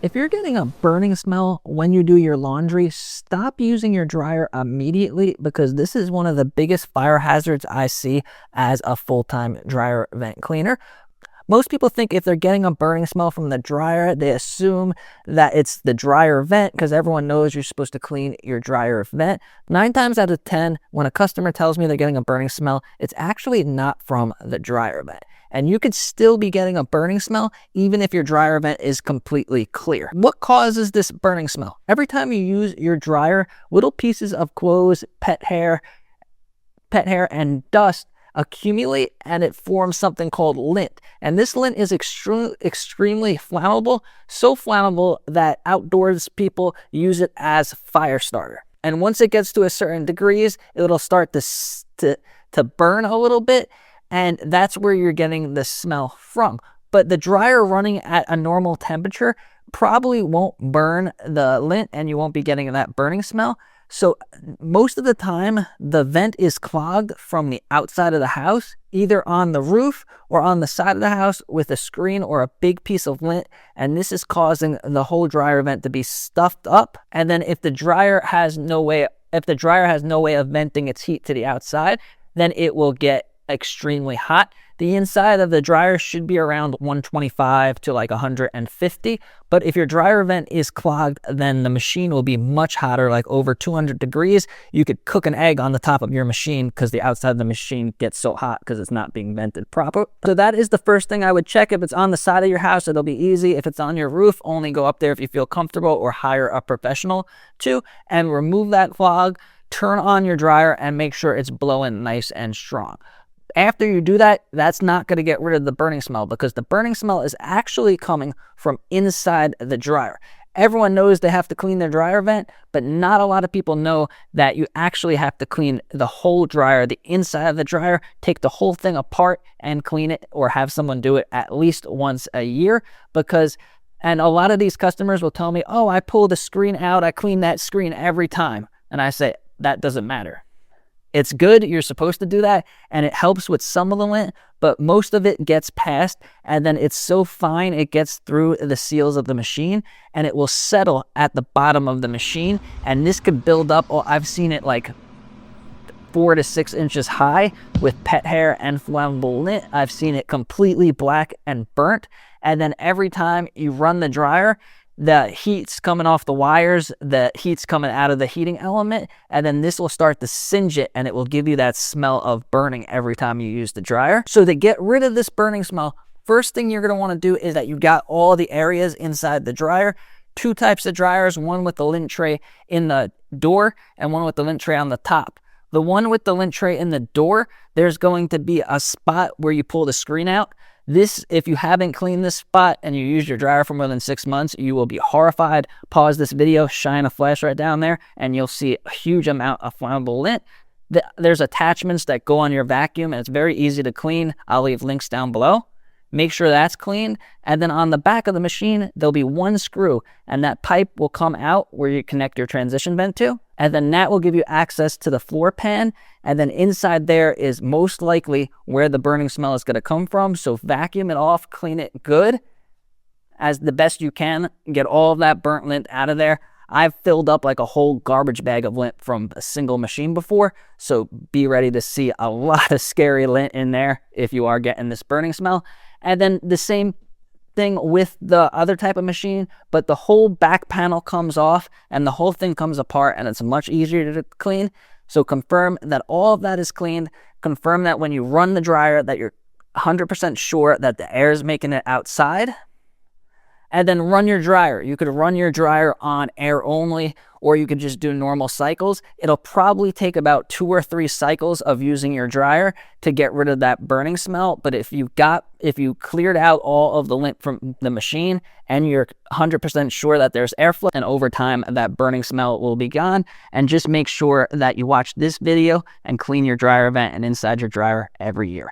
If you're getting a burning smell when you do your laundry, stop using your dryer immediately because this is one of the biggest fire hazards I see as a full-time dryer vent cleaner. Most people think if they're getting a burning smell from the dryer, they assume that it's the dryer vent because everyone knows you're supposed to clean your dryer vent. 9 times out of 10, when a customer tells me they're getting a burning smell, it's actually not from the dryer vent. And you could still be getting a burning smell even if your dryer vent is completely clear. What causes this burning smell? Every time you use your dryer, little pieces of clothes, pet hair, and dust accumulate and it forms something called lint. And this lint is extremely flammable, so flammable that outdoors people use it as fire starter. And once it gets to a certain degrees, it'll start to burn a little bit, and that's where you're getting the smell from. But the dryer running at a normal temperature probably won't burn the lint and you won't be getting that burning smell. So most of the time, the vent is clogged from the outside of the house, either on the roof or on the side of the house with a screen or a big piece of lint. And this is causing the whole dryer vent to be stuffed up. And then if the dryer has no way of venting its heat to the outside, then it will get extremely hot. The inside of the dryer should be around 125 to like 150, but if your dryer vent is clogged, then the machine will be much hotter, like over 200 degrees. You could cook an egg on the top of your machine because the outside of the machine gets so hot because it's not being vented proper. So that is the first thing I would check. If it's on the side of your house, it'll be easy. If it's on your roof, only go up there if you feel comfortable or hire a professional to, and remove that clog, turn on your dryer and make sure it's blowing nice and strong. After you do that, that's not going to get rid of the burning smell because the burning smell is actually coming from inside the dryer. Everyone knows they have to clean their dryer vent, but not a lot of people know that you actually have to clean the whole dryer, the inside of the dryer, take the whole thing apart and clean it, or have someone do it at least once a year. And a lot of these customers will tell me, oh, I pull the screen out, I clean that screen every time. And I say, that doesn't matter. It's good, you're supposed to do that, and it helps with some of the lint, but most of it gets past, and then it's so fine it gets through the seals of the machine, and it will settle at the bottom of the machine, and this could build up. Oh, I've seen it like 4 to 6 inches high with pet hair and flammable lint. I've seen it completely black and burnt, and then every time you run the dryer, the heat's coming off the wires, the heat's coming out of the heating element, and then this will start to singe it, and it will give you that smell of burning every time you use the dryer. So to get rid of this burning smell, first thing you're going to want to do is that you got all the areas inside the dryer. 2 types of dryers, one with the lint tray in the door and one with the lint tray on the top. The one with the lint tray in the door, there's going to be a spot where you pull the screen out. This, if you haven't cleaned this spot and you use your dryer for more than 6 months, you will be horrified. Pause this video, shine a flashlight down there, and you'll see a huge amount of flammable lint. There's attachments that go on your vacuum, and it's very easy to clean. I'll leave links down below. Make sure that's clean. And then on the back of the machine, there'll be 1 screw, and that pipe will come out where you connect your transition vent to. And then that will give you access to the floor pan. And then inside there is most likely where the burning smell is going to come from. So vacuum it off, clean it good as the best you can. Get all of that burnt lint out of there. I've filled up like a whole garbage bag of lint from a single machine before. So be ready to see a lot of scary lint in there if you are getting this burning smell. And then the same thing with the other type of machine, but the whole back panel comes off and the whole thing comes apart, and it's much easier to clean. So confirm that all of that is cleaned. Confirm that when you run the dryer that you're 100% sure that the air is making it outside. And then run your dryer. You could run your dryer on air only, or you could just do normal cycles. It'll probably take about 2 or 3 cycles of using your dryer to get rid of that burning smell. But if you cleared out all of the lint from the machine and you're 100% sure that there's airflow, and over time that burning smell will be gone. And just make sure that you watch this video and clean your dryer vent and inside your dryer every year.